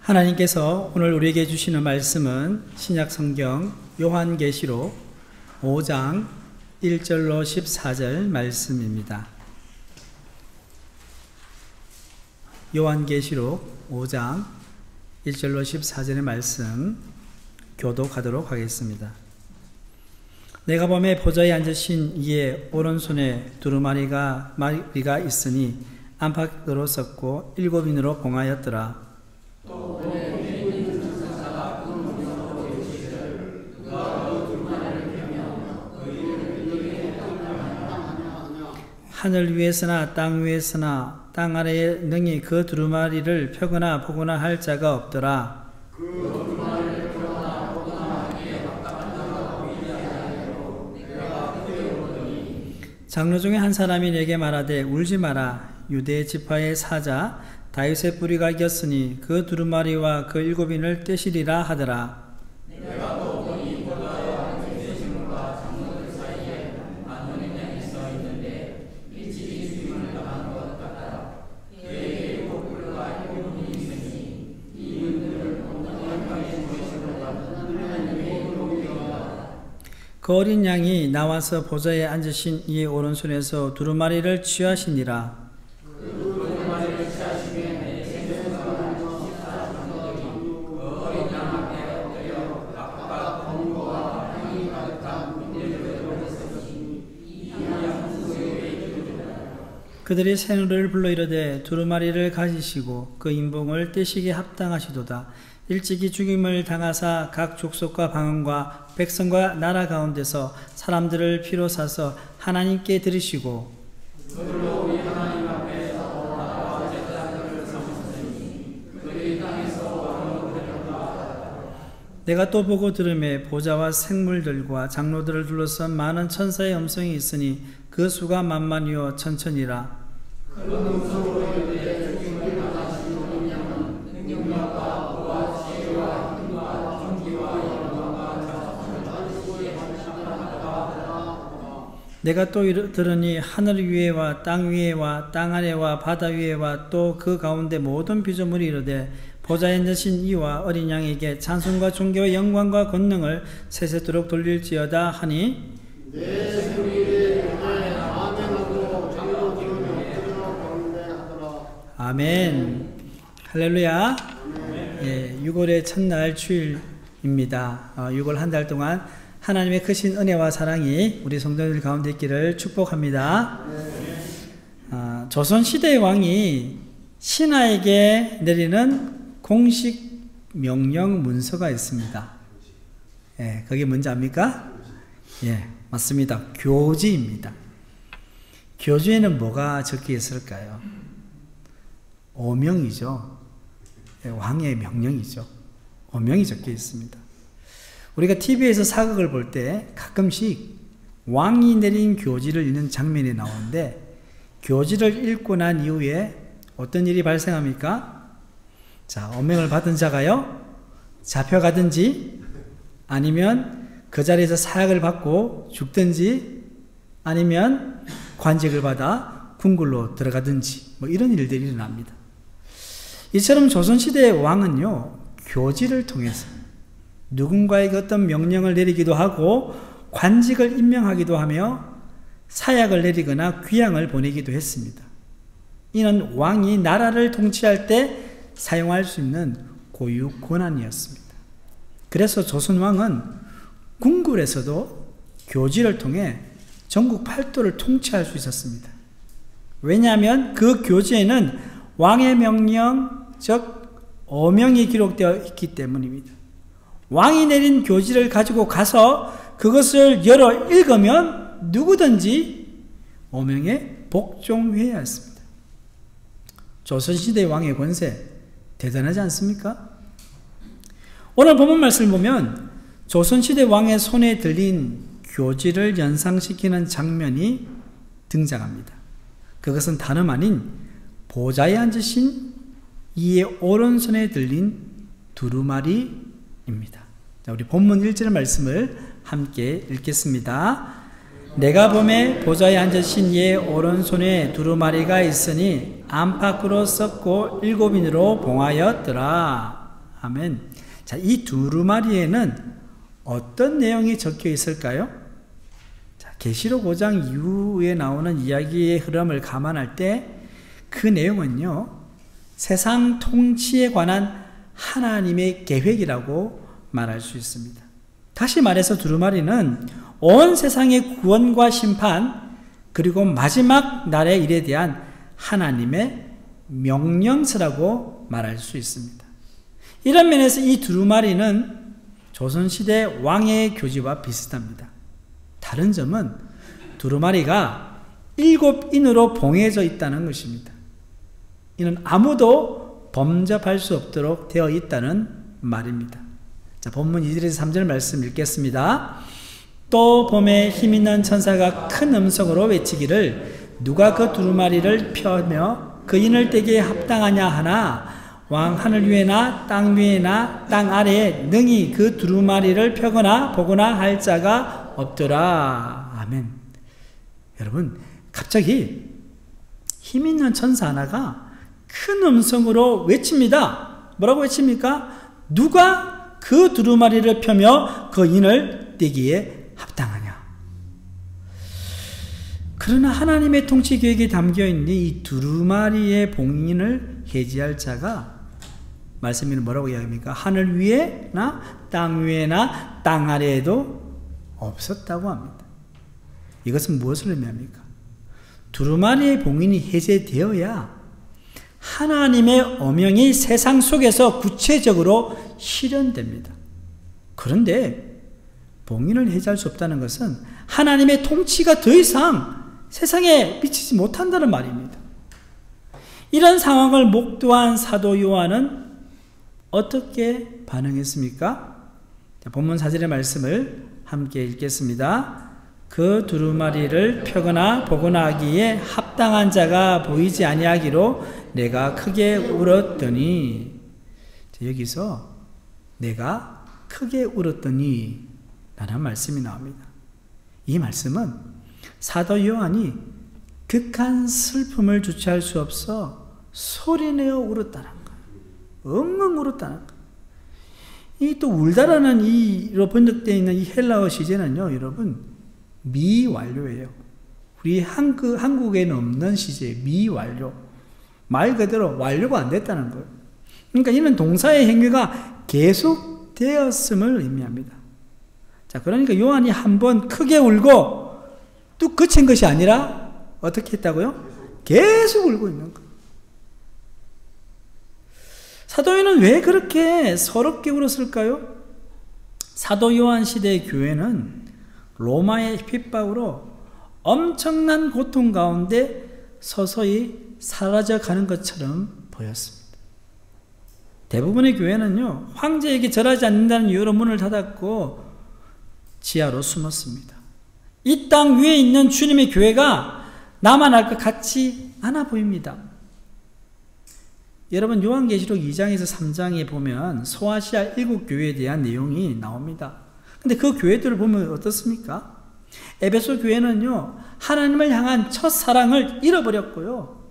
하나님께서 오늘 우리에게 주시는 말씀은 신약성경 요한계시록 5장 1절로 14절 말씀입니다. 요한계시록 5장 1절로 14절의 말씀 교독하도록 하겠습니다. 내가 보매 보좌에 앉으신 이의 오른손에 두루마리가 있으니 안팎으로 섰고 7인으로 봉하였더라. 하늘 위에서나 땅 위에서나 땅 아래에 능히 그 두루마리를 펴거나 보거나 할 자가 없더라. 장로 중에 한 사람이 내게 말하되 울지 마라. 유대 지파의 사자 다윗의 뿌리가 이겼으니 그 두루마리와 그 7인을 떼시리라 하더라. 내가 또 보니 보좌와 그 신문과 장로들 사이에 많은 양이 서 있는데 일찍이 죽임을 당한 것 같더라. 그에게 7뿔과 7눈이 있으니 이 눈들을 온전한 강의 모습으로 하나님의 힘으로 되었다. 그 어린 양이 나와서 보좌에 앉으신 이의 오른손에서 두루마리를 취하시니라. 그들이 새노래를 불러 이르되 두루마리를 가지시고 그 인봉을 떼시기에 합당하시도다. 일찍이 죽임을 당하사 각 족속과 방언과 백성과 나라 가운데서 사람들을 피로 사서 하나님께 드리시고 그들로 우리 하나님 앞에서 나라와 제사장들을 삼으셨으니 그들이 땅에서 왕으로 되었다. 내가 또 보고 들으매 보좌와 생물들과 장로들을 둘러싼 많은 천사의 음성이 있으니 그 수가 만만이요 천천이라. 그런 음성으로 이르되 죽임을 당하신 어린 양은 능력과 보와 지혜와 힘과 존귀와 영광과 자성을 받으시기에 합당하다. 내가 또 들으니 하늘 위에와 땅 위에와 땅 아래와 바다 위에와 또 그 가운데 모든 피조물이 이르되 보좌에 앉으신 이와 어린 양에게 찬송과 존귀와 영광과 권능을 세세토록 돌릴지어다 하니 아멘. 할렐루야. 예, 6월의 첫날 주일입니다. 6월 한 달 동안 하나님의 크신 은혜와 사랑이 우리 성도들 가운데 있기를 축복합니다. 조선시대의 왕이 신하에게 내리는 공식 명령 문서가 있습니다. 예, 그게 뭔지 압니까? 예, 맞습니다. 교지입니다. 교지에는 뭐가 적혀 있을까요? 어명이죠. 왕의 명령이죠. 어명이 적혀 있습니다. 우리가 TV에서 사극을 볼 때 가끔씩 왕이 내린 교지를 읽는 장면이 나오는데 교지를 읽고 난 이후에 어떤 일이 발생합니까? 자, 어명을 받은 자가요, 잡혀가든지 아니면 그 자리에서 사약을 받고 죽든지 아니면 관직을 받아 궁굴로 들어가든지 뭐 이런 일들이 일어납니다. 이처럼 조선시대의 왕은요, 교지를 통해서 누군가에게 어떤 명령을 내리기도 하고 관직을 임명하기도 하며 사약을 내리거나 귀양을 보내기도 했습니다. 이는 왕이 나라를 통치할 때 사용할 수 있는 고유 권한이었습니다. 그래서 조선왕은 궁굴에서도 교지를 통해 전국 팔도를 통치할 수 있었습니다. 왜냐하면 그 교지에는 왕의 명령, 즉 어명이 기록되어 있기 때문입니다. 왕이 내린 교지를 가지고 가서 그것을 열어 읽으면 누구든지 어명에 복종해야 했습니다. 조선시대 왕의 권세 대단하지 않습니까? 오늘 본문 말씀을 보면 조선시대 왕의 손에 들린 교지를 연상시키는 장면이 등장합니다. 그것은 다름 아닌 보좌에 앉으신 이의 오른손에 들린 두루마리입니다. 자, 우리 본문 1절 말씀을 함께 읽겠습니다. 내가 보매 보좌에 앉으신 이의 오른손에 두루마리가 있으니 안팎으로 썩고 7인으로 봉하였더라. 아멘. 자, 이 두루마리에는 어떤 내용이 적혀 있을까요? 자, 계시록 5장 이후에 나오는 이야기의 흐름을 감안할 때 그 내용은요, 세상 통치에 관한 하나님의 계획이라고 말할 수 있습니다. 다시 말해서 두루마리는 온 세상의 구원과 심판, 그리고 마지막 날의 일에 대한 하나님의 명령서라고 말할 수 있습니다. 이런 면에서 이 두루마리는 조선시대 왕의 교지와 비슷합니다. 다른 점은 두루마리가 7인으로 봉해져 있다는 것입니다. 이는 아무도 범접할 수 없도록 되어 있다는 말입니다. 자, 본문 2절에서 3절 말씀 읽겠습니다. 또 봄에 힘있는 천사가 큰 음성으로 외치기를 누가 그 두루마리를 펴며 그 인을 떼기에 합당하냐 하나 왕 하늘 위에나 땅 위에나 땅 아래에 능히 그 두루마리를 펴거나 보거나 할 자가 없더라. 아멘. 여러분, 갑자기 힘있는 천사 하나가 큰 음성으로 외칩니다. 뭐라고 외칩니까? 누가 그 두루마리를 펴며 그 인을 떼기에 합당하냐. 그러나 하나님의 통치 계획이 담겨있는 이 두루마리의 봉인을 해지할 자가 말씀에는 뭐라고 이야기합니까? 하늘 위에나 땅 위에나 땅 아래에도 없었다고 합니다. 이것은 무엇을 의미합니까? 두루마리의 봉인이 해제되어야 하나님의 어명이 세상 속에서 구체적으로 실현됩니다. 그런데 봉인을 해제할 수 없다는 것은 하나님의 통치가 더 이상 세상에 미치지 못한다는 말입니다. 이런 상황을 목도한 사도 요한은 어떻게 반응했습니까? 자, 본문 4절의 말씀을 함께 읽겠습니다. 그 두루마리를 펴거나 보거나 하기에 합당한 자가 보이지 아니하기로 내가 크게 울었더니, 여기서 내가 크게 울었더니 라는 말씀이 나옵니다. 이 말씀은 사도 요한이 극한 슬픔을 주체할 수 없어 소리내어 울었다는 거예요. 엉엉 울었다는 거예요. 이 또 울다라는 이로 번역되어 있는 이 헬라어 시제는요, 여러분, 미완료예요. 우리 한국에는 없는 시제, 미완료. 말 그대로 완료가 안 됐다는 거예요. 그러니까 이는 동사의 행위가 계속되었음을 의미합니다. 자, 그러니까 요한이 한번 크게 울고 뚝 그친 것이 아니라 어떻게 했다고요? 계속 울고 있는 거예요. 사도 요한은 왜 그렇게 서럽게 울었을까요? 사도 요한 시대의 교회는 로마의 핍박으로 엄청난 고통 가운데 서서히 사라져가는 것처럼 보였습니다. 대부분의 교회는요, 황제에게 절하지 않는다는 이유로 문을 닫았고 지하로 숨었습니다. 이 땅 위에 있는 주님의 교회가 남아날 것 같지 않아 보입니다. 여러분, 요한계시록 2장에서 3장에 보면 소아시아 7교회에 대한 내용이 나옵니다. 근데 그 교회들을 보면 어떻습니까? 에베소 교회는요, 하나님을 향한 첫사랑을 잃어버렸고요.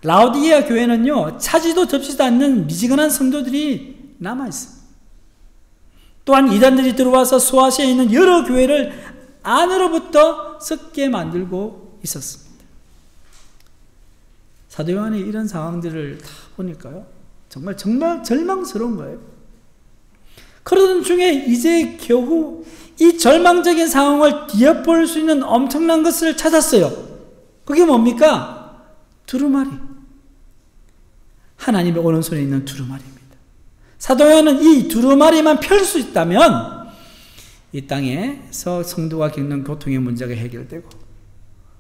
라오디게아 교회는요, 차지도 접지도 않는 미지근한 성도들이 남아있습니다. 또한 이단들이 들어와서 소아시아에 있는 여러 교회를 안으로부터 썩게 만들고 있었습니다. 사도 요한이 이런 상황들을 다 보니까요, 정말 절망스러운 거예요. 그러던 중에 이제 겨우 이 절망적인 상황을 뒤엎을 수 있는 엄청난 것을 찾았어요. 그게 뭡니까? 두루마리. 하나님의 오른손에 있는 두루마리입니다. 사도 요한은 이 두루마리만 펼 수 있다면 이 땅에서 성도가 겪는 고통의 문제가 해결되고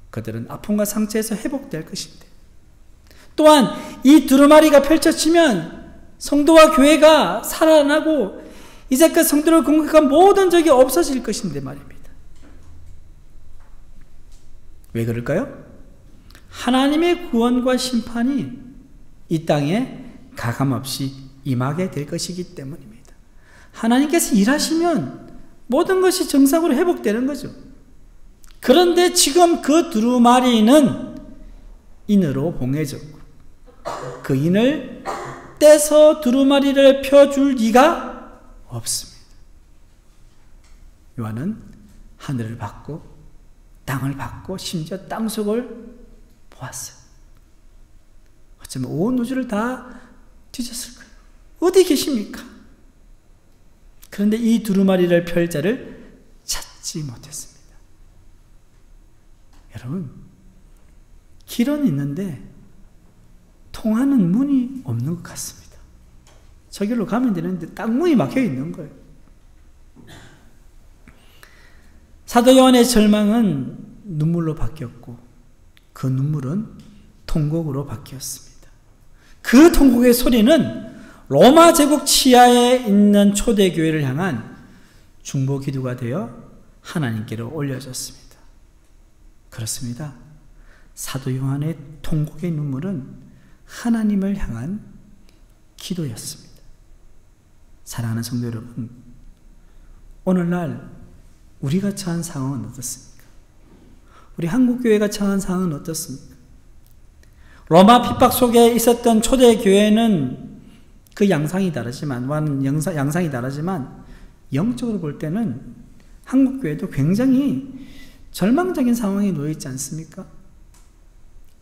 그들은 아픔과 상처에서 회복될 것인데, 또한 이 두루마리가 펼쳐지면 성도와 교회가 살아나고 이제껏 성도를 공격한 모든 적이 없어질 것인데 말입니다. 왜 그럴까요? 하나님의 구원과 심판이 이 땅에 가감없이 임하게 될 것이기 때문입니다. 하나님께서 일하시면 모든 것이 정상으로 회복되는 거죠. 그런데 지금 그 두루마리는 인으로 봉해졌고 그 인을 떼서 두루마리를 펴줄 리가 없습니다. 요한은 하늘을 봤고 땅을 봤고 심지어 땅속을 보았어요. 어쩌면 온 우주를 다 뒤졌을 거예요. 어디 계십니까? 그런데 이 두루마리를 펼 자를 찾지 못했습니다. 여러분, 길은 있는데 통하는 문이 없는 것 같습니다. 저길로 가면 되는데 딱 문이 막혀 있는 거예요. 사도 요한의 절망은 눈물로 바뀌었고 그 눈물은 통곡으로 바뀌었습니다. 그 통곡의 소리는 로마 제국 치하에 있는 초대교회를 향한 중보 기도가 되어 하나님께로 올려졌습니다. 그렇습니다. 사도 요한의 통곡의 눈물은 하나님을 향한 기도였습니다. 사랑하는 성도 여러분, 오늘날 우리가 처한 상황은 어떻습니까? 우리 한국교회가 처한 상황은 어떻습니까? 로마 핍박 속에 있었던 초대교회는 그 양상이 다르지만, 양상이 다르지만 영적으로 볼 때는 한국교회도 굉장히 절망적인 상황에 놓여 있지 않습니까?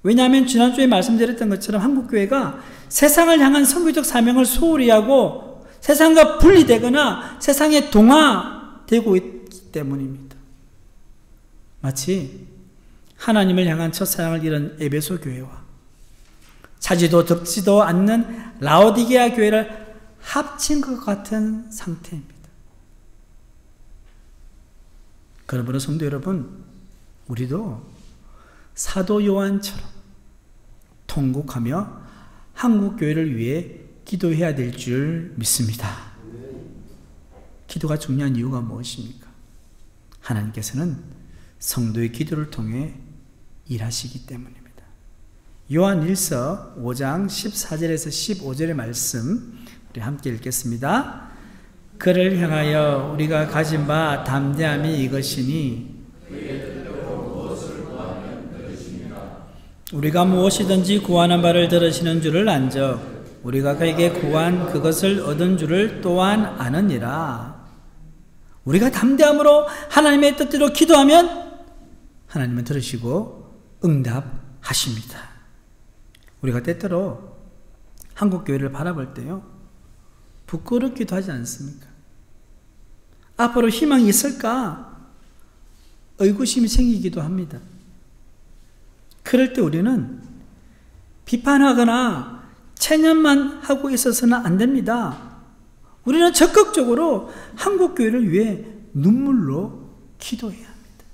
왜냐하면 지난주에 말씀드렸던 것처럼 한국교회가 세상을 향한 선교적 사명을 소홀히 하고 세상과 분리되거나 세상에 동화되고 있기 때문입니다. 마치 하나님을 향한 첫사랑을 잃은 에베소 교회와 차지도 덥지도 않는 라오디게아 교회를 합친 것 같은 상태입니다. 그러므로 성도 여러분, 우리도 사도 요한처럼 통곡하며 한국교회를 위해 기도해야 될 줄 믿습니다. 기도가 중요한 이유가 무엇입니까? 하나님께서는 성도의 기도를 통해 일하시기 때문입니다. 요한 1서 5장 14절에서 15절의 말씀 우리 함께 읽겠습니다. 그를 향하여 우리가 가진 바 담대함이 이것이니 우리가 무엇이든지 구하는 바를 들으시는 줄을 안적 우리가 그에게 구한 그것을 얻은 줄을 또한 아느니라. 우리가 담대함으로 하나님의 뜻대로 기도하면 하나님은 들으시고 응답하십니다. 우리가 때때로 한국교회를 바라볼 때요, 부끄럽기도 하지 않습니까? 앞으로 희망이 있을까? 의구심이 생기기도 합니다. 그럴 때 우리는 비판하거나 체념만 하고 있어서는 안 됩니다. 우리는 적극적으로 한국교회를 위해 눈물로 기도해야 합니다.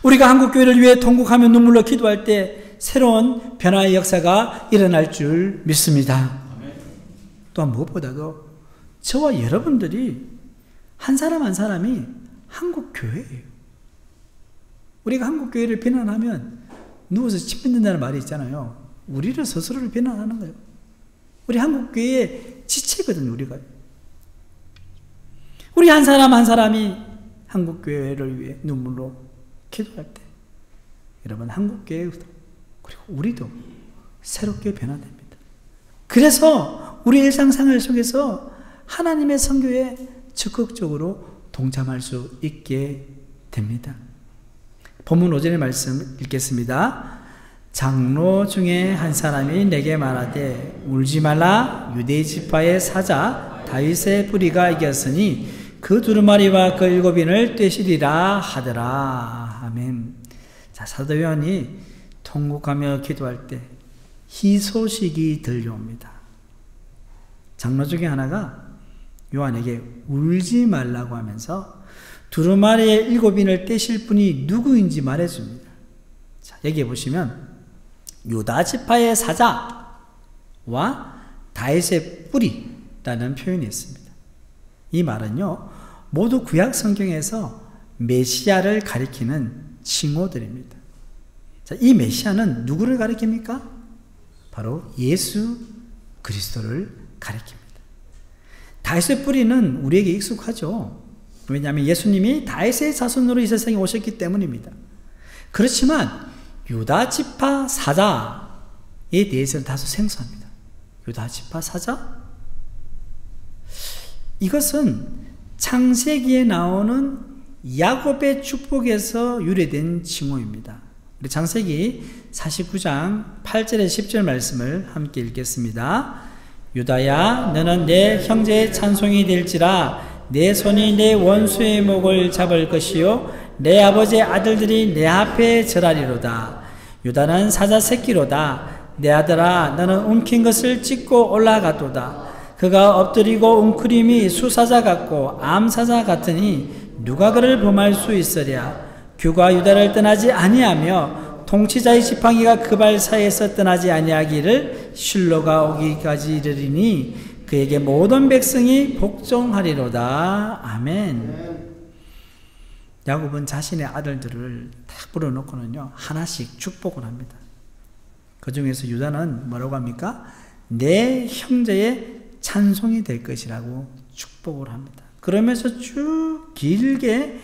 우리가 한국교회를 위해 통곡하며 눈물로 기도할 때 새로운 변화의 역사가 일어날 줄 믿습니다. 또한 무엇보다도 저와 여러분들이 한 사람 한 사람이 한국교회예요. 우리가 한국교회를 비난하면 누워서 침 뱉는다는 말이 있잖아요. 우리를 스스로를 비난하는 거예요. 우리 한국교회의 지체거든요, 우리가. 우리 한 사람 한 사람이 한국교회를 위해 눈물로 기도할 때 여러분, 한국교회도 그리고 우리도 새롭게 변화됩니다. 그래서 우리 일상생활 속에서 하나님의 선교에 적극적으로 동참할 수 있게 됩니다. 본문 5절의 말씀 읽겠습니다. 장로 중에 한 사람이 내게 말하되 울지 말라. 유대 지파의 사자 다윗의 뿌리가 이겼으니 그 두루마리와 그 7인을 떼시리라 하더라. 아멘. 자, 사도 요한이 통곡하며 기도할 때 희소식이 들려옵니다. 장로 중에 하나가 요한에게 울지 말라고 하면서 두루마리의 7인을 떼실 분이 누구인지 말해줍니다. 자, 여기에 보시면 유다 지파의 사자와 다윗의 뿌리라는 표현이 있습니다. 이 말은요, 모두 구약 성경에서 메시아를 가리키는 칭호들입니다. 자, 이 메시아는 누구를 가리킵니까? 바로 예수 그리스도를 가리킵니다. 다윗의 뿌리는 우리에게 익숙하죠. 왜냐하면 예수님이 다윗의 자손으로 이 세상에 오셨기 때문입니다. 그렇지만 유다 지파 사자에 대해서는 다소 생소합니다. 유다 지파 사자? 이것은 창세기에 나오는 야곱의 축복에서 유래된 징후입니다. 우리 창세기 49장 8절에 10절 말씀을 함께 읽겠습니다. 유다야, 너는 내 형제의 찬송이 될지라. 내 손이 내 원수의 목을 잡을 것이요 내 아버지의 아들들이 내 앞에 절하리로다. 유다는 사자 새끼로다. 내 아들아, 너는 움킨 것을 찢고 올라가도다. 그가 엎드리고 웅크림이 수사자 같고 암사자 같으니 누가 그를 범할 수 있으랴. 규가 유다를 떠나지 아니하며 통치자의 지팡이가 그 발 사이에서 떠나지 아니하기를 실로가 오기까지 이르리니 그에게 모든 백성이 복종하리로다. 아멘. 야곱은 자신의 아들들을 딱 불러놓고는요 하나씩 축복을 합니다. 그 중에서 유다는 뭐라고 합니까? 내 형제의 찬송이 될 것이라고 축복을 합니다. 그러면서 쭉 길게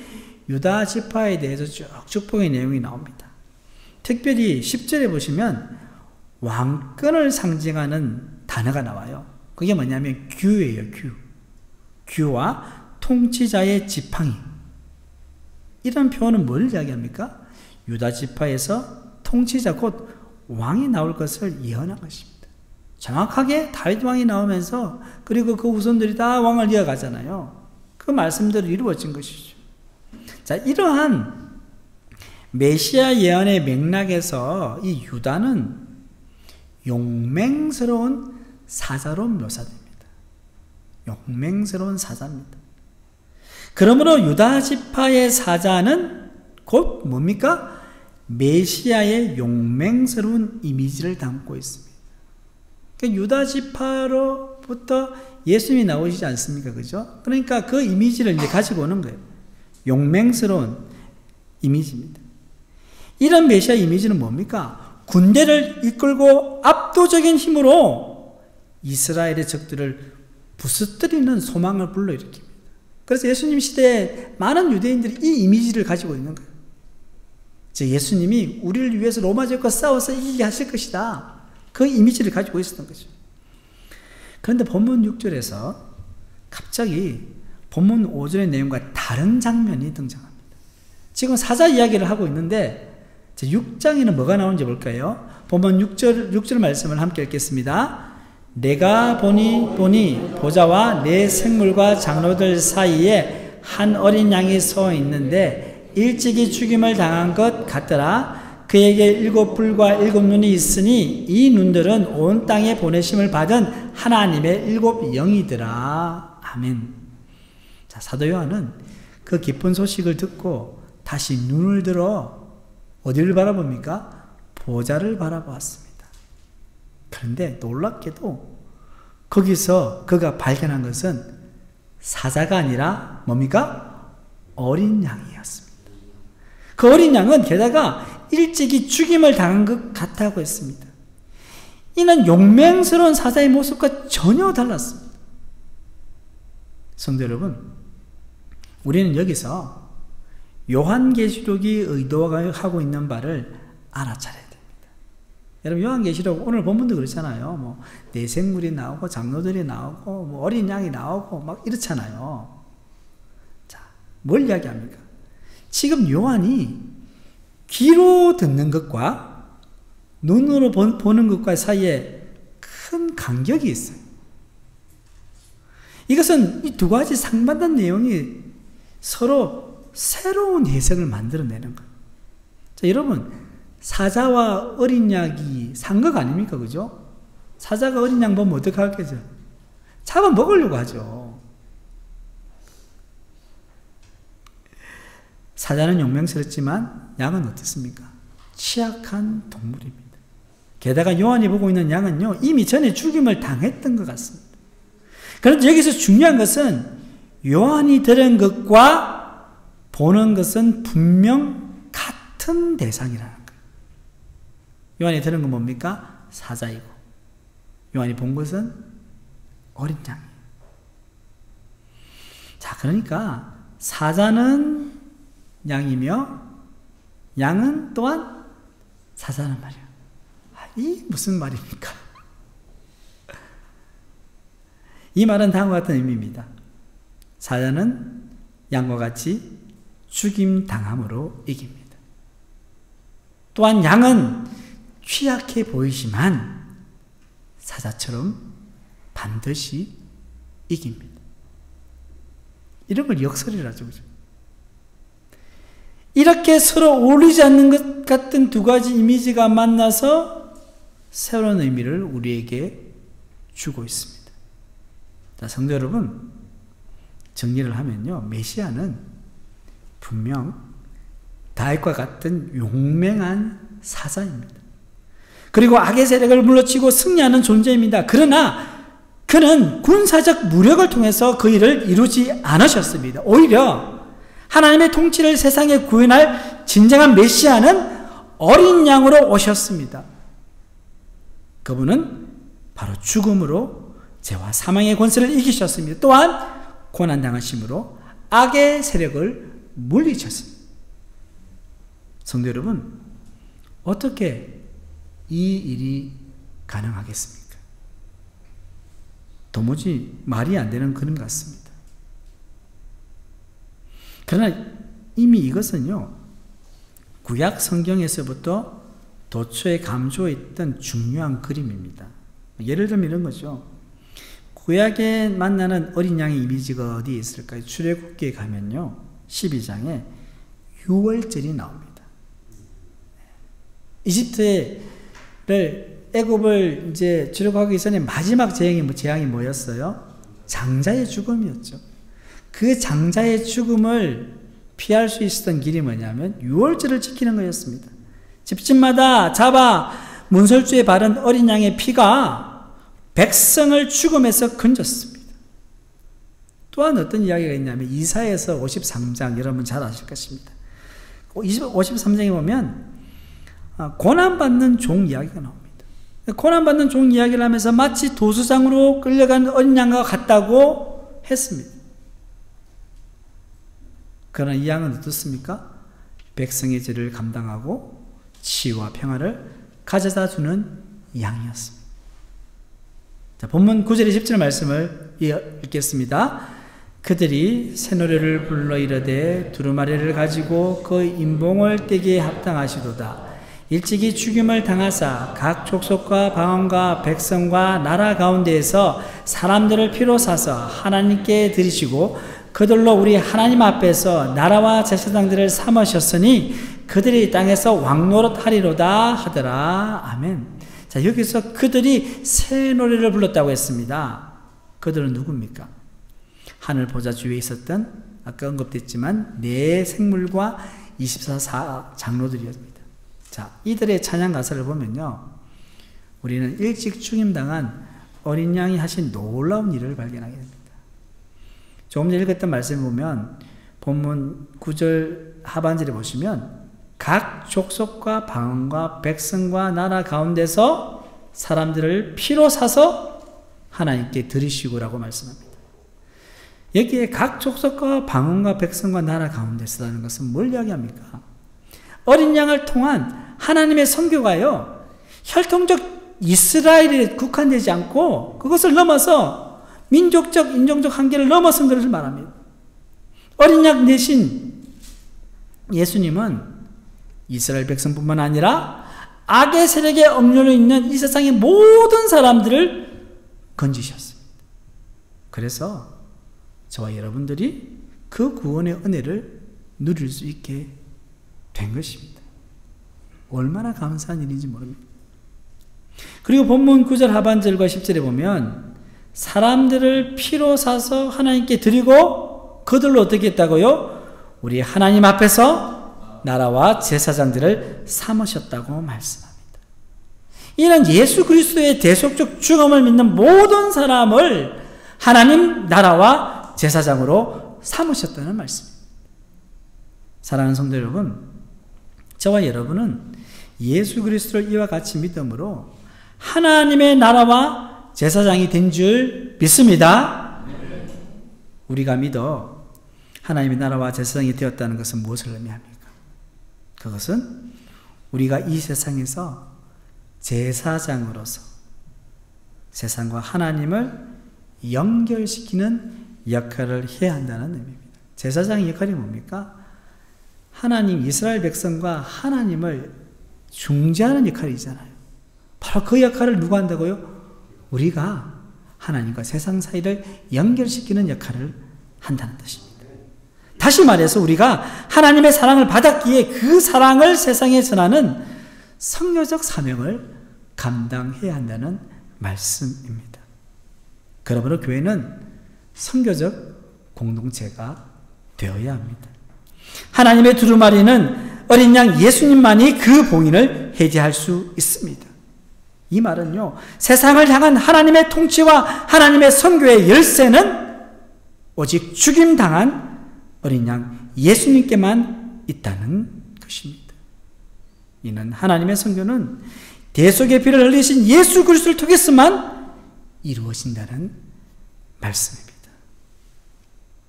유다 지파에 대해서 쭉 축복의 내용이 나옵니다. 특별히 10절에 보시면 왕권을 상징하는 단어가 나와요. 그게 뭐냐면 규예요. 규와 통치자의 지팡이. 이런 표현은 뭘 이야기합니까? 유다 지파에서 통치자 곧 왕이 나올 것을 예언한 것입니다. 정확하게 다윗 왕이 나오면서 그리고 그 후손들이 다 왕을 이어가잖아요. 그 말씀대로 이루어진 것이죠. 자, 이러한 메시아 예언의 맥락에서 이 유다는 용맹스러운 사자로 묘사됩니다. 용맹스러운 사자입니다. 그러므로 유다 지파의 사자는 곧 뭡니까? 메시아의 용맹스러운 이미지를 담고 있습니다. 그러니까 유다 지파로부터 예수님이 나오시지 않습니까? 그죠? 그러니까 그 이미지를 이제 가지고 오는 거예요. 용맹스러운 이미지입니다. 이런 메시아 이미지는 뭡니까? 군대를 이끌고 압도적인 힘으로 이스라엘의 적들을 부스뜨리는 소망을 불러일으킵니다. 그래서 예수님 시대에 많은 유대인들이 이 이미지를 가지고 있는 거예요. 즉 예수님이 우리를 위해서 로마적과 싸워서 이기게 하실 것이다. 그 이미지를 가지고 있었던 거죠. 그런데 본문 6절에서 갑자기 본문 5절의 내용과 다른 장면이 등장합니다. 지금 사자 이야기를 하고 있는데 6장에는 뭐가 나오는지 볼까요? 본문 6절 말씀을 함께 읽겠습니다. 내가 보니 보좌와 내 생물과 장로들 사이에 한 어린 양이 서 있는데 일찍이 죽임을 당한 것 같더라. 그에게 7뿔과 7눈이 있으니 이 눈들은 온 땅에 보내심을 받은 하나님의 7 영이더라. 아멘. 자, 사도 요한은 그 기쁜 소식을 듣고 다시 눈을 들어 어디를 바라봅니까? 보좌를 바라보았습니다. 그런데 놀랍게도 거기서 그가 발견한 것은 사자가 아니라 뭡니까? 어린 양이었습니다. 그 어린 양은 게다가 일찍이 죽임을 당한 것 같다고 했습니다. 이는 용맹스러운 사자의 모습과 전혀 달랐습니다. 성도 여러분, 우리는 여기서 요한계시록이 의도하고 있는 바를 알아차려야 됩니다. 여러분, 요한계시록 오늘 본문도 그렇잖아요. 내생물이 나오고 장로들이 나오고 어린 양이 나오고 막 이렇잖아요. 자, 뭘 이야기합니까? 지금 요한이 귀로 듣는 것과 눈으로 보는 것과 사이에 큰 간격이 있어요. 이것은 이 두 가지 상반된 내용이 서로 새로운 해석을 만들어내는 거예요. 자, 여러분, 사자와 어린 양이 상극 아닙니까? 그죠? 사자가 어린 양 보면 어떻게 하겠죠? 잡아 먹으려고 하죠. 사자는 용맹스럽지만 양은 어떻습니까? 취약한 동물입니다. 게다가 요한이 보고 있는 양은요, 이미 전에 죽임을 당했던 것 같습니다. 그런데 여기서 중요한 것은 요한이 들은 것과 보는 것은 분명 같은 대상이라는 거예요. 요한이 들은 건 뭡니까? 사자이고 요한이 본 것은 어린 양이에요. 자, 그러니까 사자는 양이며 양은 또한 사자란 말이에요. 이 무슨 말입니까? 이 말은 다음과 같은 의미입니다. 사자는 양과 같이 죽임당함으로 이깁니다. 또한 양은 취약해 보이지만 사자처럼 반드시 이깁니다. 이런 걸 역설이라죠. 그죠? 이렇게 서로 어울리지 않는 것 같은 두 가지 이미지가 만나서 새로운 의미를 우리에게 주고 있습니다. 자, 성도 여러분, 정리를 하면요, 메시아는 분명 다윗과 같은 용맹한 사자입니다. 그리고 악의 세력을 물리치고 승리하는 존재입니다. 그러나 그는 군사적 무력을 통해서 그 일을 이루지 않으셨습니다. 오히려 하나님의 통치를 세상에 구현할 진정한 메시아는 어린 양으로 오셨습니다. 그분은 바로 죽음으로 죄와 사망의 권세를 이기셨습니다. 또한 고난당하심으로 악의 세력을 물리쳤습니다. 성도 여러분, 어떻게 이 일이 가능하겠습니까? 도무지 말이 안 되는 그림 같습니다. 그러나 이미 이것은요, 구약 성경에서부터 도처에 감추어 있던 중요한 그림입니다. 예를 들면 이런 거죠. 구약에 만나는 어린 양의 이미지가 어디에 있을까요? 출애굽기에 가면요, 12장에 유월절이 나옵니다. 애굽을 이제 출애굽하기 전에 마지막 재앙이 뭐였어요? 장자의 죽음이었죠. 그 장자의 죽음을 피할 수 있었던 길이 뭐냐면 유월절을 지키는 거였습니다. 집집마다 잡아 문설주에 바른 어린 양의 피가 백성을 죽음에서 건졌습니다. 또한 어떤 이야기가 있냐면 이사야서 53장, 여러분 잘 아실 것입니다. 53장에 보면 고난받는 종 이야기가 나옵니다. 고난받는 종 이야기를 하면서 마치 도수장으로 끌려간 어린 양과 같다고 했습니다. 그러나 이 양은 어떻습니까? 백성의 죄를 감당하고 치유와 평화를 가져다 주는 양이었습니다. 자, 본문 9절의 10절 말씀을 읽겠습니다. 그들이 새 노래를 불러 이르되 두루마리를 가지고 그 인봉을 떼기에 합당하시도다. 일찍이 죽임을 당하사 각 족속과 방언과 백성과 나라 가운데에서 사람들을 피로 사서 하나님께 드리시고 그들로 우리 하나님 앞에서 나라와 제사장들을 삼으셨으니 그들이 땅에서 왕노릇하리로다 하더라. 아멘. 자, 여기서 그들이 새 노래를 불렀다고 했습니다. 그들은 누굽니까? 하늘 보좌 주위에 있었던 아까 언급됐지만 네 생물과 24 장로들이었습니다. 자, 이들의 찬양 가사를 보면요, 우리는 일찍 죽임당한 어린 양이 하신 놀라운 일을 발견하게 됩니다. 조금 전에 읽었던 말씀을 보면 본문 9절 하반절에 보시면 각 족속과 방언과 백성과 나라 가운데서 사람들을 피로 사서 하나님께 드리시고라고 말씀합니다. 여기에 각 족속과 방언과 백성과 나라 가운데서라는 것은 뭘 이야기합니까? 어린 양을 통한 하나님의 선교가요, 혈통적 이스라엘에 국한되지 않고 그것을 넘어서 민족적, 인종적 한계를 넘어선 것을 말합니다. 어린 양 대신 예수님은 이스라엘 백성뿐만 아니라 악의 세력에 억눌려 있는 이 세상의 모든 사람들을 건지셨습니다. 그래서 저와 여러분들이 그 구원의 은혜를 누릴 수 있게 된 것입니다. 얼마나 감사한 일인지 모릅니다. 그리고 본문 9절 하반절과 10절에 보면 사람들을 피로 사서 하나님께 드리고 그들로 어떻게 했다고요? 우리 하나님 앞에서 나라와 제사장들을 삼으셨다고 말씀합니다. 이는 예수 그리스도의 대속적 죽음을 믿는 모든 사람을 하나님 나라와 제사장으로 삼으셨다는 말씀입니다. 사랑하는 성도 여러분, 저와 여러분은 예수 그리스도를 이와 같이 믿음으로 하나님의 나라와 제사장이 된 줄 믿습니다. 우리가 믿어 하나님의 나라와 제사장이 되었다는 것은 무엇을 의미합니까? 그것은 우리가 이 세상에서 제사장으로서 세상과 하나님을 연결시키는 역할을 해야 한다는 의미입니다. 제사장의 역할이 뭡니까? 하나님, 이스라엘 백성과 하나님을 중재하는 역할이잖아요. 바로 그 역할을 누가 한다고요? 우리가 하나님과 세상 사이를 연결시키는 역할을 한다는 뜻입니다. 다시 말해서 우리가 하나님의 사랑을 받았기에 그 사랑을 세상에 전하는 선교적 사명을 감당해야 한다는 말씀입니다. 그러므로 교회는 선교적 공동체가 되어야 합니다. 하나님의 두루마리는 어린 양 예수님만이 그 봉인을 해제할 수 있습니다. 이 말은요, 세상을 향한 하나님의 통치와 하나님의 선교의 열쇠는 오직 죽임당한 어린 양 예수님께만 있다는 것입니다. 이는 하나님의 선교는 대속의 피를 흘리신 예수 그리스도를 통해서만 이루어진다는 말씀입니다.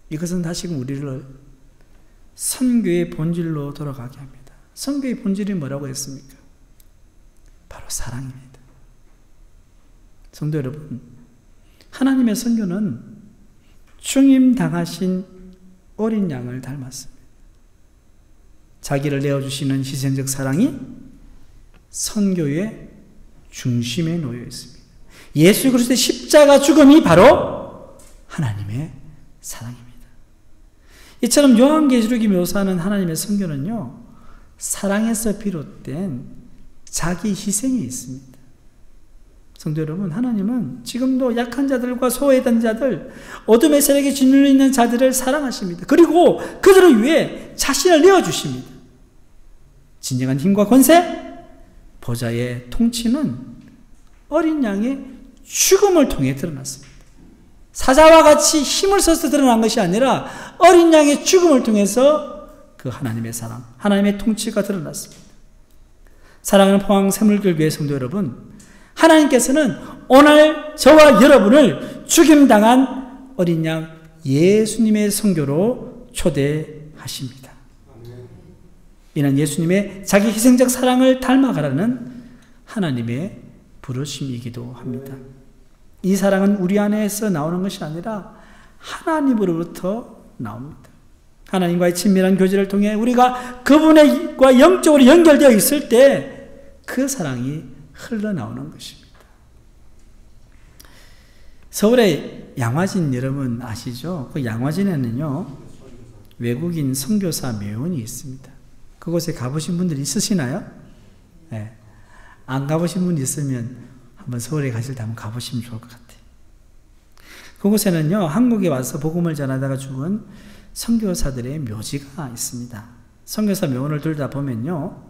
이것은 다시금 우리를 선교의 본질로 돌아가게 합니다. 선교의 본질이 뭐라고 했습니까? 바로 사랑입니다. 성도 여러분, 하나님의 선교는 중임당하신 어린 양을 닮았습니다. 자기를 내어주시는 희생적 사랑이 선교의 중심에 놓여 있습니다. 예수 그리스도의 십자가 죽음이 바로 하나님의 사랑입니다. 이처럼 요한계시록이 묘사하는 하나님의 선교는요, 사랑에서 비롯된 자기 희생이 있습니다. 성도 여러분, 하나님은 지금도 약한 자들과 소외된 자들, 어둠의 세력에 짓눌려 있는 자들을 사랑하십니다. 그리고 그들을 위해 자신을 내어주십니다. 진정한 힘과 권세, 보좌의 통치는 어린 양의 죽음을 통해 드러났습니다. 사자와 같이 힘을 써서 드러난 것이 아니라 어린 양의 죽음을 통해서 그 하나님의 사랑, 하나님의 통치가 드러났습니다. 사랑하는 포항 새물교회 성도 여러분, 하나님께서는 오늘 저와 여러분을 죽임당한 어린 양 예수님의 선교로 초대하십니다. 이는 예수님의 자기 희생적 사랑을 닮아가라는 하나님의 부르심이기도 합니다. 이 사랑은 우리 안에서 나오는 것이 아니라 하나님으로부터 나옵니다. 하나님과의 친밀한 교제를 통해 우리가 그분과 영적으로 연결되어 있을 때 그 사랑이 흘러나오는 것입니다. 서울의 양화진 여러분 아시죠? 그 양화진에는요, 외국인 선교사 묘원이 있습니다. 그곳에 가보신 분들 있으시나요? 네. 안 가보신 분 있으면 한번 서울에 가실 때 한번 가보시면 좋을 것 같아요. 그곳에는요, 한국에 와서 복음을 전하다가 죽은 선교사들의 묘지가 있습니다. 선교사 묘원을 돌다 보면요,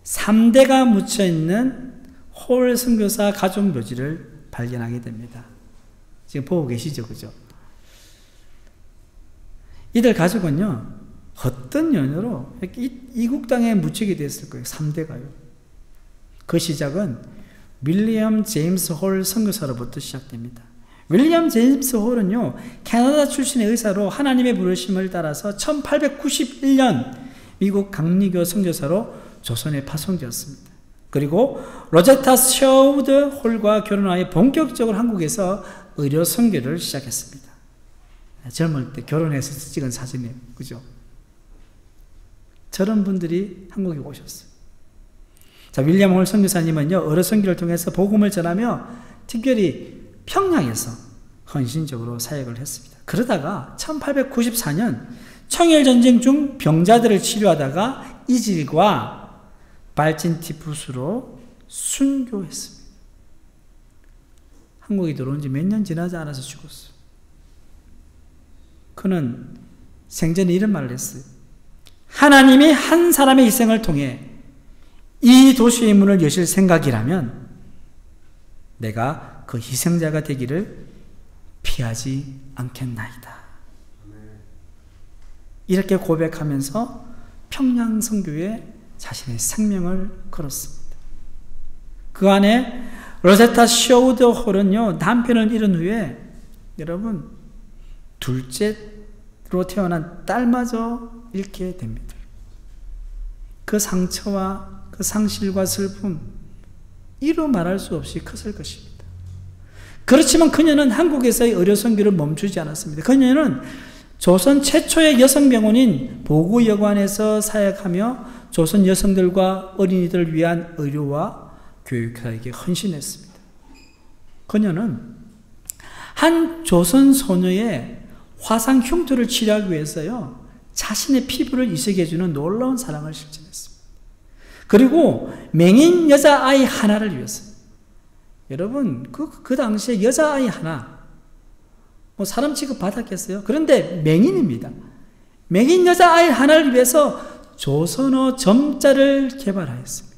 3대가 묻혀있는 홀 선교사 가족 묘지를 발견하게 됩니다. 지금 보고 계시죠? 그죠? 이들 가족은요, 어떤 연유로 이국 땅에 묻히게 됐을 거예요. 3대가요. 그 시작은 윌리엄 제임스 홀 선교사로부터 시작됩니다. 윌리엄 제임스 홀은요, 캐나다 출신의 의사로 하나님의 부르심을 따라서 1891년 미국 강리교 선교사로 조선에 파송되었습니다. 그리고 로제타 셔우드 홀과 결혼하여 본격적으로 한국에서 의료 선교를 시작했습니다. 젊을 때 결혼해서 찍은 사진이에요. 그죠? 저런 분들이 한국에 오셨어요. 자, 윌리엄 홀 선교사님은요, 의료 선교를 통해서 복음을 전하며 특별히 평양에서 헌신적으로 사역을 했습니다. 그러다가 1894년 청일전쟁 중 병자들을 치료하다가 이질과 발진티푸스로 순교했습니다. 한국에 들어온 지 몇 년 지나지 않아서 죽었어요. 그는 생전에 이런 말을 했어요. 하나님이 한 사람의 희생을 통해 이 도시의 문을 여실 생각이라면 내가 그 희생자가 되기를 피하지 않겠나이다. 이렇게 고백하면서 평양 선교에 자신의 생명을 걸었습니다. 그 안에 로제타 셔우드 홀은요, 남편을 잃은 후에 여러분 둘째로 태어난 딸마저 잃게 됩니다. 그 상처와 그 상실과 슬픔 이루 말할 수 없이 컸을 것입니다. 그렇지만 그녀는 한국에서의 의료 선교를 멈추지 않았습니다. 그녀는 조선 최초의 여성병원인 보구여관에서 사역하며 조선 여성들과 어린이들을 위한 의료와 교육사에게 헌신했습니다. 그녀는 한 조선 소녀의 화상 흉터를 치료하기 위해서요, 자신의 피부를 이식해주는 놀라운 사랑을 실천했습니다. 그리고 맹인 여자아이 하나를 위해서, 여러분 그 당시에 여자아이 하나 사람 취급 받았겠어요? 그런데 맹인입니다. 맹인 여자아이 하나를 위해서 조선어 점자를 개발하였습니다.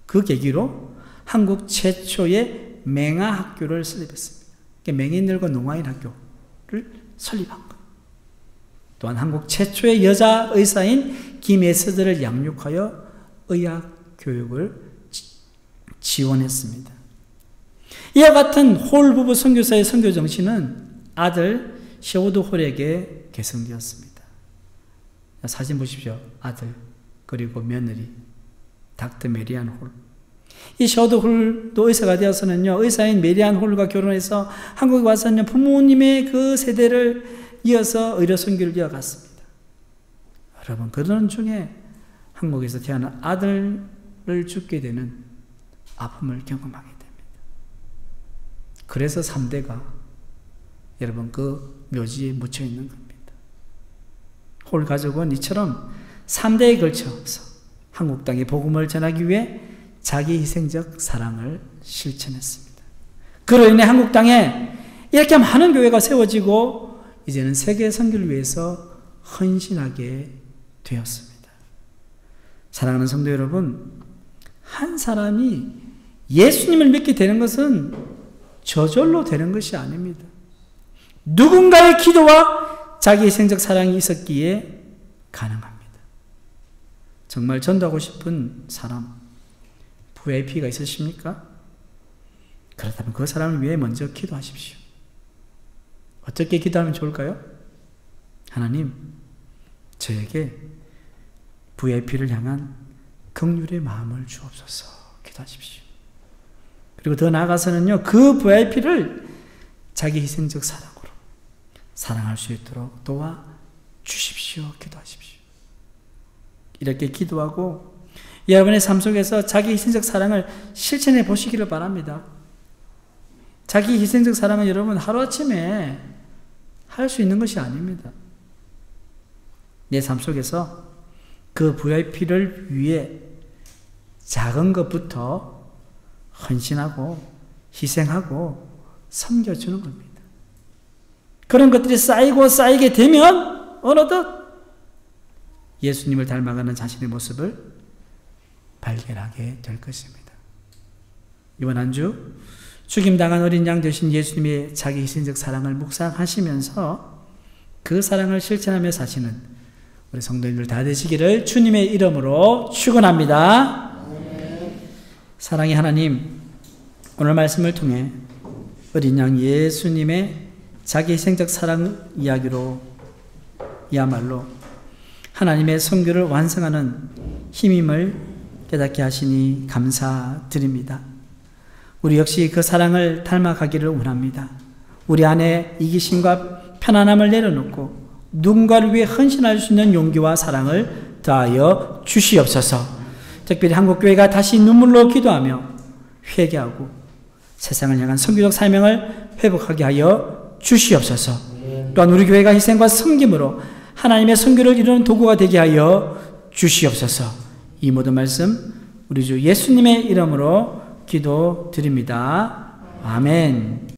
그 계기로 한국 최초의 맹아학교를 설립했습니다. 맹인들과 농아인 학교를 설립한 것. 또한 한국 최초의 여자 의사인 김예서들을 양육하여 의학 교육을 지원했습니다. 이와 같은 홀 부부 선교사의 선교 정신은 아들 셰오드 홀에게 계승되었습니다. 사진 보십시오. 아들 그리고 며느리 닥터 메리안 홀. 이 셰오드 홀도 의사가 되어서는요, 의사인 메리안 홀과 결혼해서 한국에 와서는 부모님의 그 세대를 이어서 의료 선교를 이어갔습니다. 여러분, 그런 중에 한국에서 태어난 아들을 죽게 되는 아픔을 경험하게 됩니다. 그래서 3대가 여러분 그 묘지에 묻혀 있는 겁니다. 홀 가족은 이처럼 3대에 걸쳐서 한국 땅에 복음을 전하기 위해 자기 희생적 사랑을 실천했습니다. 그로 인해 한국 땅에 이렇게 많은 교회가 세워지고 이제는 세계 선교를 위해서 헌신하게 되었습니다. 사랑하는 성도 여러분, 한 사람이 예수님을 믿게 되는 것은 저절로 되는 것이 아닙니다. 누군가의 기도와 자기 희생적 사랑이 있었기에 가능합니다. 정말 전도하고 싶은 사람, VIP가 있으십니까? 그렇다면 그 사람을 위해 먼저 기도하십시오. 어떻게 기도하면 좋을까요? 하나님, 저에게 VIP를 향한 긍휼의 마음을 주옵소서. 기도하십시오. 그리고 더 나아가서는요, 그 VIP를 자기 희생적 사랑으로 사랑할 수 있도록 도와 주십시오. 기도하십시오. 이렇게 기도하고 여러분의 삶 속에서 자기 희생적 사랑을 실천해 보시기를 바랍니다. 자기 희생적 사랑은 여러분 하루아침에 할 수 있는 것이 아닙니다. 내 삶 속에서 그 VIP를 위해 작은 것부터 헌신하고 희생하고 섬겨주는 겁니다. 그런 것들이 쌓이고 쌓이게 되면 어느덧 예수님을 닮아가는 자신의 모습을 발견하게 될 것입니다. 이번 한 주 죽임당한 어린 양 되신 예수님의 자기 희생적 사랑을 묵상하시면서 그 사랑을 실천하며 사시는 우리 성도님들 다 되시기를 주님의 이름으로 축원합니다. 사랑의 하나님, 오늘 말씀을 통해 어린 양 예수님의 자기 희생적 사랑 이야기로 이야말로 하나님의 선교를 완성하는 힘임을 깨닫게 하시니 감사드립니다. 우리 역시 그 사랑을 닮아가기를 원합니다. 우리 안에 이기심과 편안함을 내려놓고 누군가를 위해 헌신할 수 있는 용기와 사랑을 더하여 주시옵소서. 특별히 한국교회가 다시 눈물로 기도하며 회개하고 세상을 향한 선교적 사명을 회복하게 하여 주시옵소서. 또한 우리 교회가 희생과 섬김으로 하나님의 선교를 이루는 도구가 되게 하여 주시옵소서. 이 모든 말씀 우리 주 예수님의 이름으로 기도드립니다. 아멘.